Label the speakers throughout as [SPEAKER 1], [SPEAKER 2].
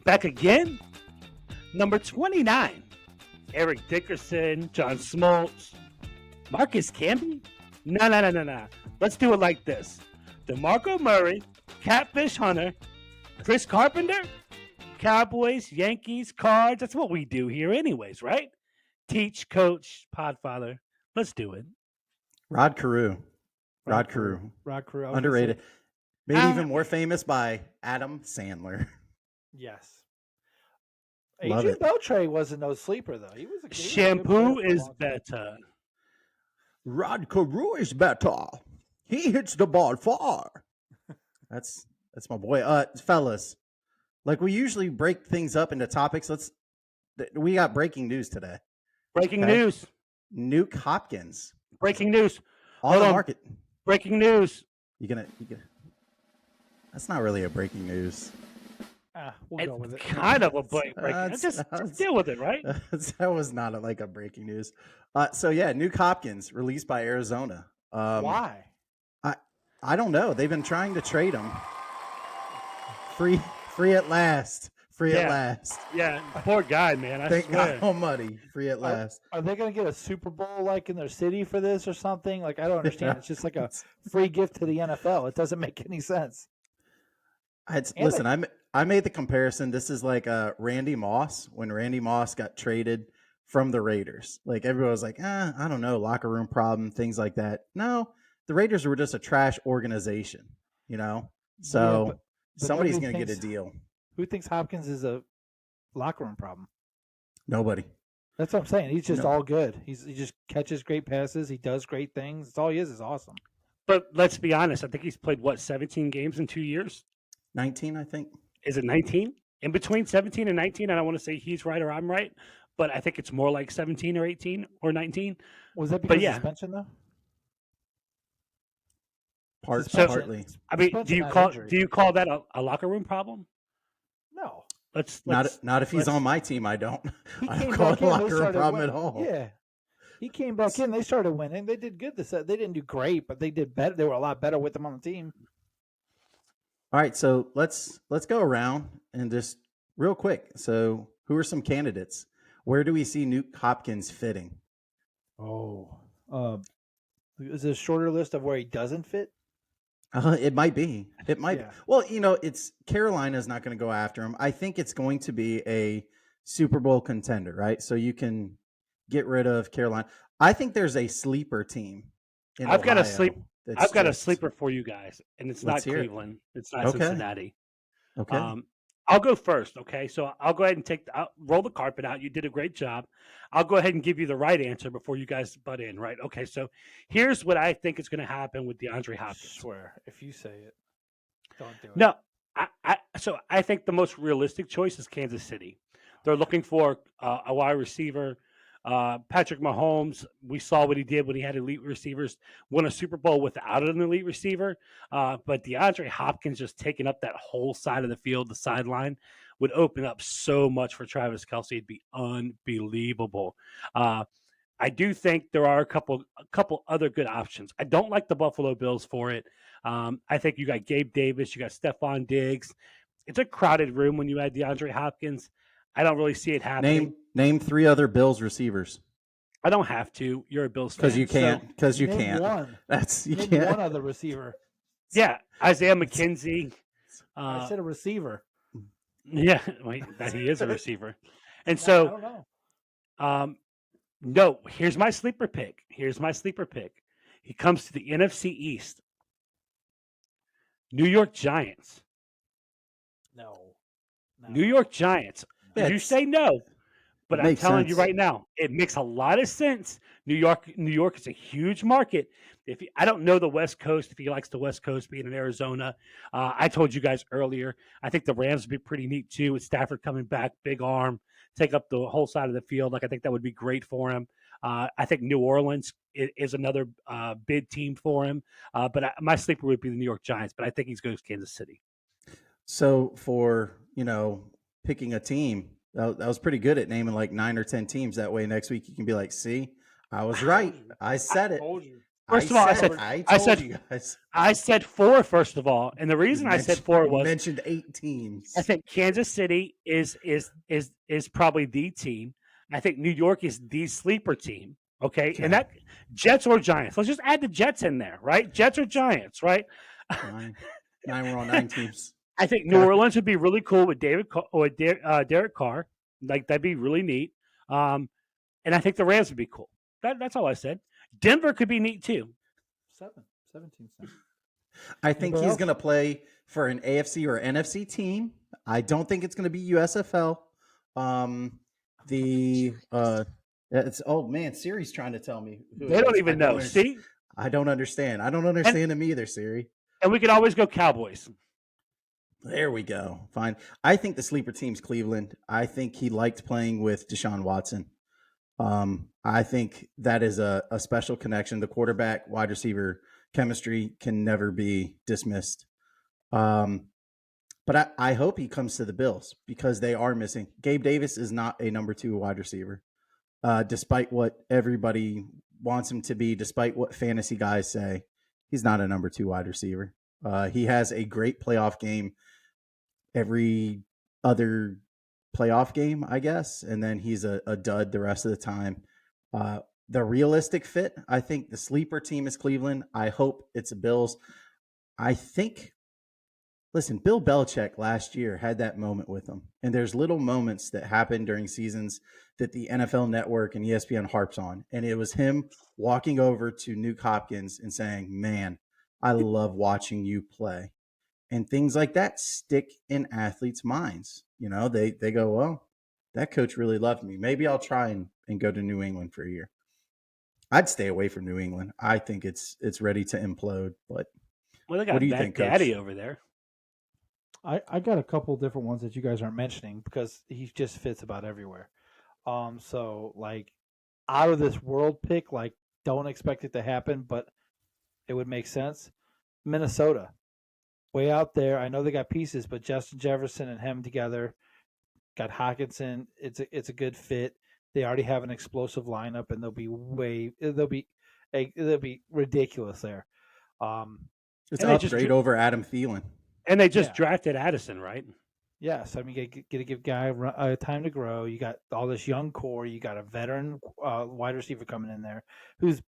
[SPEAKER 1] Back again? Number 29. Eric Dickerson, John Smoltz, Marcus Camby? No. Let's do it like this. DeMarco Murray, Catfish Hunter, Chris Carpenter, Cowboys, Yankees, Cards. That's what we do here anyways, right? Teach, coach, podfather. Let's do it.
[SPEAKER 2] Rod Carew. Underrated. Made even more famous by Adam Sandler.
[SPEAKER 3] Yes.
[SPEAKER 2] Love
[SPEAKER 3] Adrian
[SPEAKER 2] it.
[SPEAKER 3] Beltre wasn't no sleeper though. He was a
[SPEAKER 1] Shampoo is better.
[SPEAKER 2] Rod Carew is better. He hits the ball far. That's my boy. Fellas, like we usually break things up into topics. We got breaking news today.
[SPEAKER 1] Breaking news.
[SPEAKER 2] Nuke Hopkins.
[SPEAKER 1] Breaking news.
[SPEAKER 2] On the market.
[SPEAKER 1] Breaking news.
[SPEAKER 2] You gonna That's not really a breaking news.
[SPEAKER 3] We'll go with it.
[SPEAKER 1] Kind of a breaking. Just deal with it, right?
[SPEAKER 2] That was not a breaking news. So yeah, Nuke Hopkins released by Arizona.
[SPEAKER 3] Why?
[SPEAKER 2] I don't know. They've been trying to trade him. Free at last. At last.
[SPEAKER 1] Yeah, poor guy, man. I
[SPEAKER 2] Thank
[SPEAKER 1] swear.
[SPEAKER 2] God Almighty. Free at last.
[SPEAKER 3] Are they going to get a Super Bowl like in their city for this or something? Like I don't understand. It's just like a free gift to the NFL. It doesn't make any sense.
[SPEAKER 2] Listen, I made the comparison. This is like Randy Moss when Randy Moss got traded from the Raiders. Like everyone was like, I don't know, locker room problem, things like that. No, the Raiders were just a trash organization, you know. So but somebody's going to get a deal.
[SPEAKER 3] Who thinks Hopkins is a locker room problem?
[SPEAKER 2] Nobody.
[SPEAKER 3] That's what I'm saying. He's just all good. He just catches great passes. He does great things. That's all he is awesome.
[SPEAKER 1] But let's be honest. I think he's played 17 games in 2 years.
[SPEAKER 2] 19, I think.
[SPEAKER 1] Is it 19? In between 17 and 19, I don't want to say he's right or I'm right, but I think it's more like 17 or 18 or 19.
[SPEAKER 3] Was that because of suspension though?
[SPEAKER 2] Partly.
[SPEAKER 1] I mean, do you call that a locker room problem?
[SPEAKER 3] No.
[SPEAKER 2] Not if he's on my team. I don't. I don't call it a locker room problem at all.
[SPEAKER 3] Yeah. He came back in. They started winning. They did good. They didn't do great, but they did better. They were a lot better with him on the team.
[SPEAKER 2] All right, so let's go around and just real quick. So, who are some candidates? Where do we see Nuke Hopkins fitting?
[SPEAKER 3] Is it a shorter list of where he doesn't fit?
[SPEAKER 2] It might be. It might be. Well, it's Carolina's not going to go after him. I think it's going to be a Super Bowl contender, right? So you can get rid of Carolina. I think there's a sleeper team.
[SPEAKER 1] I've got a sleeper for you guys, and it's not Cleveland. It's not Cincinnati.
[SPEAKER 2] Okay.
[SPEAKER 1] I'll go first. Okay, so I'll go ahead and roll the carpet out. You did a great job. I'll go ahead and give you the right answer before you guys butt in. Right? Okay. So here's what I think is going to happen with DeAndre Hopkins.
[SPEAKER 3] I swear, if you say it, don't do it.
[SPEAKER 1] No, I think the most realistic choice is Kansas City. They're looking for a wide receiver. Patrick Mahomes, we saw what he did when he had elite receivers, won a Super Bowl without an elite receiver. But DeAndre Hopkins just taking up that whole side of the field, the sideline, would open up so much for Travis Kelce. It'd be unbelievable. I do think there are a couple other good options. I don't like the Buffalo Bills for it. I think you got Gabe Davis, you got Stephon Diggs. It's a crowded room when you add DeAndre Hopkins. I don't really see it happening.
[SPEAKER 2] Name 3 other Bills receivers.
[SPEAKER 1] I don't have to. You're a Bills fan.
[SPEAKER 2] Because you can't. Because you can't.
[SPEAKER 3] Name one other receiver.
[SPEAKER 1] Yeah, Isaiah McKenzie.
[SPEAKER 3] I said a receiver.
[SPEAKER 1] Yeah, wait, that he is a receiver. And so,
[SPEAKER 3] I don't know.
[SPEAKER 1] No, here's my sleeper pick. He comes to the NFC East. New York Giants.
[SPEAKER 3] No.
[SPEAKER 1] New York Giants. You say no, but I'm telling you right now, it makes a lot of sense. New York is a huge market. I don't know the West Coast, if he likes the West Coast being in Arizona. I told you guys earlier, I think the Rams would be pretty neat too with Stafford coming back, big arm, take up the whole side of the field. Like I think that would be great for him. I think New Orleans is another big team for him. But my sleeper would be the New York Giants, but I think he's going to Kansas City.
[SPEAKER 2] So for, picking a team, that was pretty good at naming like 9 or 10 teams. That way next week you can be like, see, I was right. I said it.
[SPEAKER 1] First of all,
[SPEAKER 2] I
[SPEAKER 1] I
[SPEAKER 2] told
[SPEAKER 1] said,
[SPEAKER 2] you guys.
[SPEAKER 1] I said four. First of all, and the
[SPEAKER 2] You
[SPEAKER 1] reason I said four
[SPEAKER 2] you
[SPEAKER 1] was
[SPEAKER 2] mentioned 8
[SPEAKER 1] I
[SPEAKER 2] teams.
[SPEAKER 1] think Kansas City is probably the team. I think New York is the sleeper team. Okay, and
[SPEAKER 2] Okay.
[SPEAKER 1] that Jets or Giants. Let's just add the Jets in there, right? Jets or Giants, right?
[SPEAKER 2] 9. 9, we're on 9 teams.
[SPEAKER 1] I think New
[SPEAKER 2] Okay.
[SPEAKER 1] Orleans would be really cool with Derek Carr. Like that'd be really neat. And I think the Rams would be cool. That's all I said. Denver could be neat too.
[SPEAKER 3] 17 cents.
[SPEAKER 2] I think
[SPEAKER 3] Anybody
[SPEAKER 2] he's
[SPEAKER 3] else?
[SPEAKER 2] going to play for an AFC or NFC team. I don't think it's going to be USFL. It's Siri's trying to tell me who
[SPEAKER 1] They
[SPEAKER 2] it
[SPEAKER 1] don't
[SPEAKER 2] is.
[SPEAKER 1] even know. See,
[SPEAKER 2] I don't understand. I don't
[SPEAKER 1] and
[SPEAKER 2] understand him either, Siri.
[SPEAKER 1] and we could always go Cowboys.
[SPEAKER 2] There we go. Fine. I think the sleeper team's Cleveland. I think he liked playing with Deshaun Watson. I think that is a special connection. The quarterback wide receiver chemistry can never be dismissed. But I hope he comes to the Bills because they are missing. Gabe Davis is not a number 2 wide receiver, despite what everybody wants him to be, despite what fantasy guys say. He's not a number 2 wide receiver. He has a great playoff game every other playoff game, I guess, and then he's a dud the rest of the time. The realistic fit, I think the sleeper team is Cleveland. I hope it's the Bills. I think, listen, Bill Belichick last year had that moment with him, and there's little moments that happen during seasons that the NFL Network and ESPN harps on, and it was him walking over to Nuke Hopkins and saying, "Man, I love watching you play." And things like that stick in athletes' minds. You know, they go, well, that coach really loved me. Maybe I'll try and go to New England for a year. I'd stay away from New England. I think it's ready to implode. But
[SPEAKER 1] Well, they
[SPEAKER 2] what
[SPEAKER 1] got
[SPEAKER 2] do you
[SPEAKER 1] Matt
[SPEAKER 2] think, Coach?
[SPEAKER 1] Daddy over there.
[SPEAKER 3] I got a couple different ones that you guys aren't mentioning because he just fits about everywhere. So like out of this world pick, like don't expect it to happen, but it would make sense. Minnesota, way out there. I know they got pieces, but Justin Jefferson and him together, got Hawkinson. It's a good fit. They already have an explosive lineup, and they'll be ridiculous there.
[SPEAKER 2] It's
[SPEAKER 1] And
[SPEAKER 2] an
[SPEAKER 1] they just
[SPEAKER 2] upgrade over Adam Thielen.
[SPEAKER 1] and they just
[SPEAKER 3] Yeah.
[SPEAKER 1] drafted Addison, right?
[SPEAKER 3] Yes, I mean, you got to give guy time to grow. You got all this young core. You got a veteran wide receiver coming in there, who's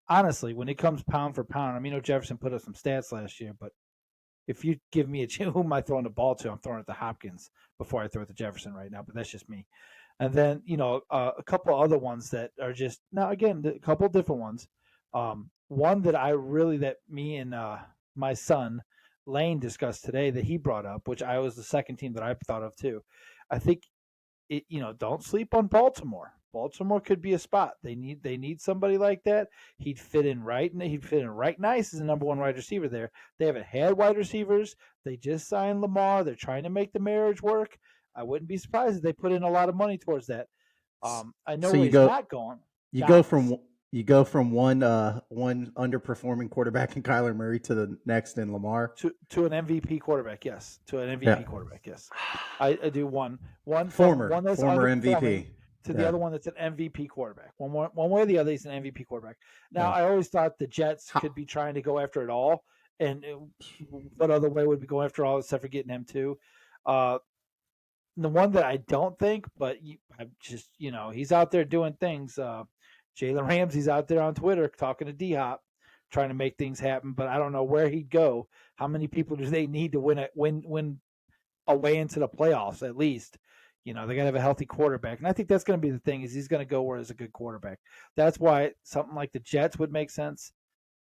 [SPEAKER 3] honestly, when it comes pound for pound, I mean, Jefferson put up some stats last year, but if you give me a chance, who am I throwing the ball to? I'm throwing it to Hopkins before I throw it to Jefferson right now, but that's just me. And then a couple other ones that are just now again a couple different ones. One that me and my son Lane discussed today that he brought up, which I was the second team that I thought of too. I think don't sleep on Baltimore. Baltimore could be a spot. They need somebody like that. He'd fit in right, and he'd fit in right nice as the number 1 wide receiver there. They haven't had wide receivers. They just signed Lamar. They're trying to make the marriage work. I wouldn't be surprised if they put in a lot of money towards that. I know
[SPEAKER 2] So
[SPEAKER 3] where
[SPEAKER 2] you
[SPEAKER 3] he's
[SPEAKER 2] go
[SPEAKER 3] not going.
[SPEAKER 2] you go
[SPEAKER 3] Giants.
[SPEAKER 2] from one underperforming quarterback in Kyler Murray to the next in Lamar.
[SPEAKER 3] To an MVP quarterback, yes. To an MVP
[SPEAKER 2] Yeah.
[SPEAKER 3] quarterback, yes. I do one from
[SPEAKER 2] Former
[SPEAKER 3] one that's
[SPEAKER 2] MVP.
[SPEAKER 3] underperforming to the
[SPEAKER 2] Yeah.
[SPEAKER 3] one that's an MVP quarterback. One way or the other, he's an MVP quarterback. Now,
[SPEAKER 2] Yeah.
[SPEAKER 3] I always thought the Jets could be trying to go after it all, and what other way would we go after all except for getting him too? The one that I don't think, but I'm just he's out there doing things. Jalen Ramsey's out there on Twitter talking to DHop, trying to make things happen, but I don't know where he'd go. How many people do they need to win a way into the playoffs at least? They got to have a healthy quarterback, and I think that's going to be the thing is he's going to go where there's a good quarterback. That's why something like the Jets would make sense.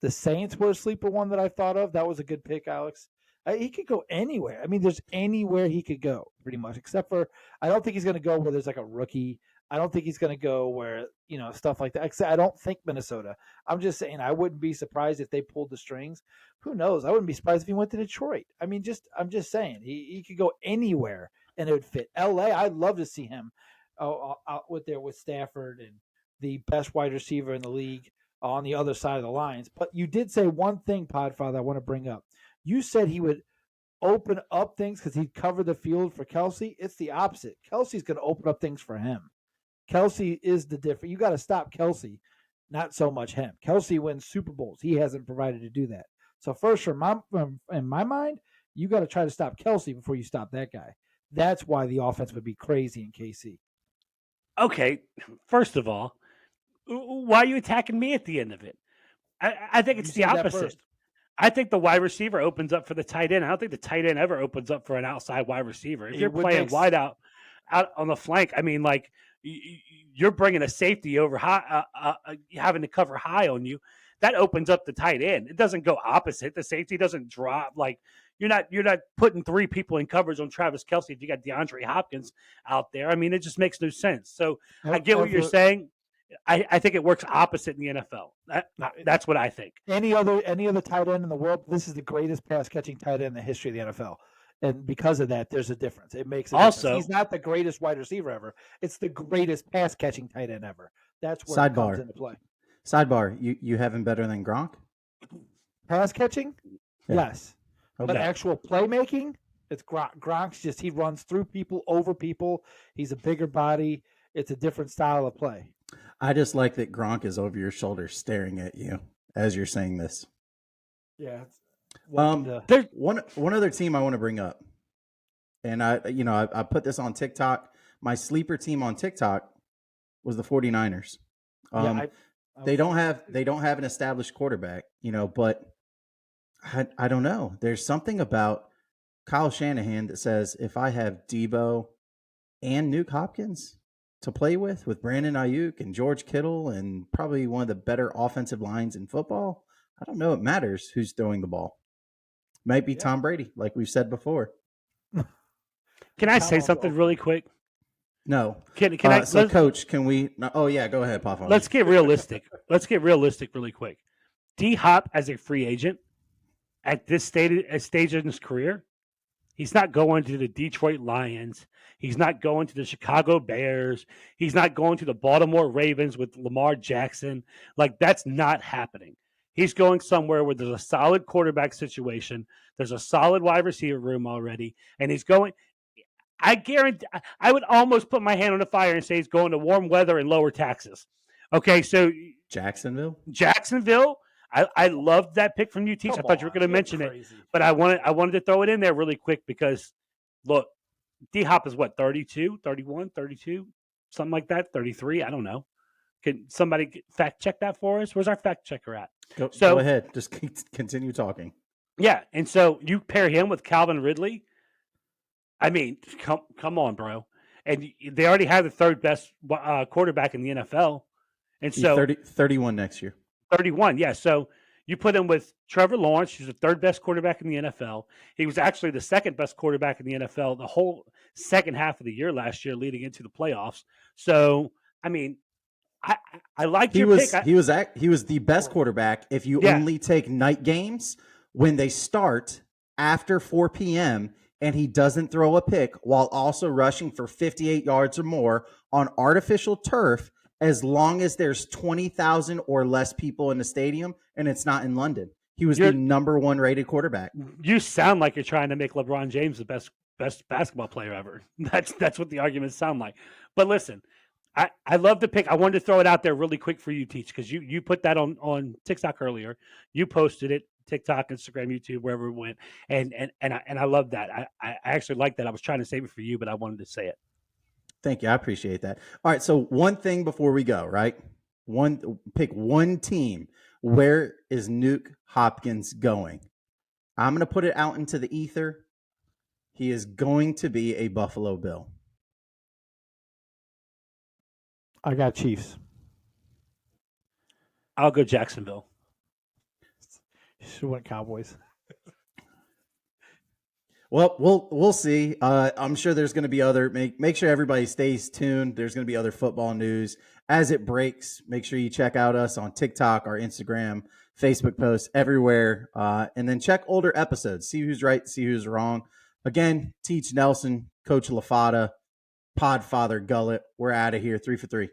[SPEAKER 3] The Saints were a sleeper one that I thought of. That was a good pick, Alex. He could go anywhere. I mean, there's anywhere he could go pretty much, except for I don't think he's going to go where there's like a rookie. I don't think he's going to go where, stuff like that. I don't think Minnesota. I'm just saying I wouldn't be surprised if they pulled the strings. Who knows? I wouldn't be surprised if he went to Detroit. I mean, I'm just saying he could go anywhere and it would fit. LA, I'd love to see him out with Stafford and the best wide receiver in the league on the other side of the lines. But you did say one thing, Podfather, I want to bring up. You said he would open up things because he'd cover the field for Kelsey. It's the opposite. Kelsey's going to open up things for him. Kelsey is the difference. You got to stop Kelsey. not so much him. Kelsey wins Super Bowls. He hasn't provided to do that. So first, in my mind, you got to try to stop Kelsey before you stop that guy. That's why the offense would be crazy in KC.
[SPEAKER 1] Okay, first of all, why are you attacking me at the end of it? I think it's the opposite. I think the wide receiver opens up for the tight end. I don't think the tight end ever opens up for an outside wide receiver. If you're playing wide out on the flank, I mean, like you're bringing a safety over high, having to cover high on you. That opens up the tight end. It doesn't go opposite. The safety doesn't drop. Like you're not putting three people in coverage on Travis Kelce if you got DeAndre Hopkins out there. I mean, it just makes no sense. So I get what you're saying. I think it works opposite in the NFL. That's what I think.
[SPEAKER 3] Any other tight end in the world, this is the greatest pass catching tight end in the history of the NFL. And because of that, there's a difference. It makes a difference. He's not the greatest wide receiver ever. It's the greatest pass catching tight end ever. That's where it comes into play.
[SPEAKER 2] Sidebar, you have him better than Gronk?
[SPEAKER 3] Pass catching? Yeah. Yes.
[SPEAKER 2] Okay.
[SPEAKER 3] But actual playmaking, it's Gronk. Gronk's just, he runs through people, over people. He's a bigger body. It's a different style of play.
[SPEAKER 2] I just like that Gronk is over your shoulder staring at you as you're saying this.
[SPEAKER 3] Yeah.
[SPEAKER 2] There's one other team I want to bring up. And I put this on TikTok. My sleeper team on TikTok was the 49ers. They don't have an established quarterback, but I don't know. There's something about Kyle Shanahan that says if I have Debo and Nuke Hopkins to play with Brandon Ayuk and George Kittle and probably one of the better offensive lines in football, I don't know it matters who's throwing the ball. Might be Tom Brady, like we've said before.
[SPEAKER 1] Can I say something really quick?
[SPEAKER 2] No.
[SPEAKER 1] Can I?
[SPEAKER 2] So, Coach, can we? Oh, yeah, go ahead, Papa.
[SPEAKER 1] Let's get realistic. Really quick. DHop as a free agent at this stage in his career, he's not going to the Detroit Lions. He's not going to the Chicago Bears. He's not going to the Baltimore Ravens with Lamar Jackson. Like, that's not happening. He's going somewhere where there's a solid quarterback situation. There's a solid wide receiver room already. And he's going – I guarantee – I would almost put my hand on the fire and say he's going to warm weather and lower taxes. Okay, so –
[SPEAKER 2] Jacksonville?
[SPEAKER 1] I loved that pick from you, Teach. I thought you were going to mention it, but I wanted to throw it in there really quick because, look, D-Hop is what, 32, 31, 32, something like that, 33? I don't know. Can somebody fact check that for us? Where's our fact checker at?
[SPEAKER 2] Go ahead. Just continue talking.
[SPEAKER 1] Yeah, and so you pair him with Calvin Ridley. I mean, come on, bro. And they already have the third best quarterback in the NFL. And so
[SPEAKER 2] 31 next year.
[SPEAKER 1] 31, yeah. So you put him with Trevor Lawrence, who's the third best quarterback in the NFL. He was actually the second best quarterback in the NFL the whole second half of the year last year, leading into the playoffs. So, I mean, I like your pick.
[SPEAKER 2] He was the best quarterback if you only take night games when they start after 4 p.m. and he doesn't throw a pick while also rushing for 58 yards or more on artificial turf. As long as there's 20,000 or less people in the stadium and it's not in London. He was the number one rated quarterback.
[SPEAKER 1] You sound like you're trying to make LeBron James the best basketball player ever. That's what the arguments sound like. But listen, I love the pick. I wanted to throw it out there really quick for you, Teach, because you put that on TikTok earlier. You posted it, TikTok, Instagram, YouTube, wherever it went. And I love that. I actually like that. I was trying to save it for you, but I wanted to say it.
[SPEAKER 2] Thank you. I appreciate that. All right. So one thing before we go, right? Pick one team. Where is Nuke Hopkins going? I'm going to put it out into the ether. He is going to be a Buffalo Bill.
[SPEAKER 3] I got Chiefs.
[SPEAKER 1] I'll go Jacksonville.
[SPEAKER 3] You should went Cowboys.
[SPEAKER 2] Well, we'll see. I'm sure there's going to be other. Make sure everybody stays tuned. There's going to be other football news as it breaks. Make sure you check out us on TikTok, our Instagram, Facebook posts, everywhere, and then check older episodes. See who's right, see who's wrong. Again, Teach Nelson, Coach LaFada, Podfather Gullet. We're out of here. 3 for 3.